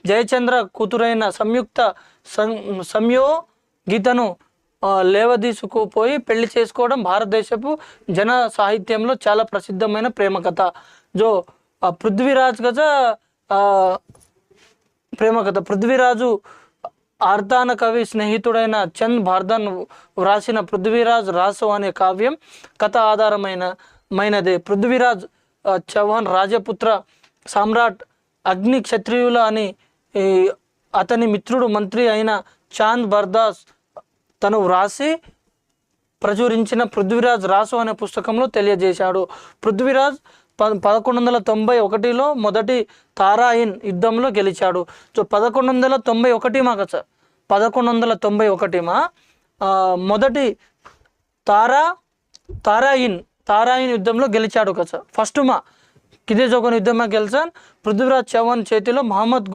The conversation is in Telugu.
జయచంద్ర కూతురైన సంయోగితను లేవదీసుకుపోయి పెళ్లి చేసుకోవడం భారతదేశపు జన సాహిత్యంలో చాలా ప్రసిద్ధమైన ప్రేమ కథ. జో పృథ్వీరాజ్ కథ ప్రేమ కథ. పృథ్వీరాజు ఆర్తాన కవి స్నేహితుడైన చంద్ భార్దన్ వ్రాసిన పృథ్వీరాజ్ రాసో అనే కావ్యం కథ ఆధారమైనదే. పృథ్వీరాజ్ చౌహాన్ రాజపుత్ర సమ్రాట్ అగ్ని క్షత్రియుల అని అతని మిత్రుడు మంత్రి అయిన చాంద్ బర్దాస్ తను వ్రాసి ప్రచురించిన పృథ్వీరాజ్ రాసో అనే పుస్తకంలో తెలియజేశాడు. పృథ్వీరాజ్ 1191లో మొదటి తారాయిన్ యుద్ధంలో గెలిచాడు. సో 1191 మా కదా, 1191 మొదటి తారాయిన్ యుద్ధంలో గెలిచాడు కదా. ఫస్ట్ మా కిదే జోగన్ యుద్ధం గెలిచాను. పృథ్వీరాజ్ చౌహాన్ చేతిలో మహమ్మద్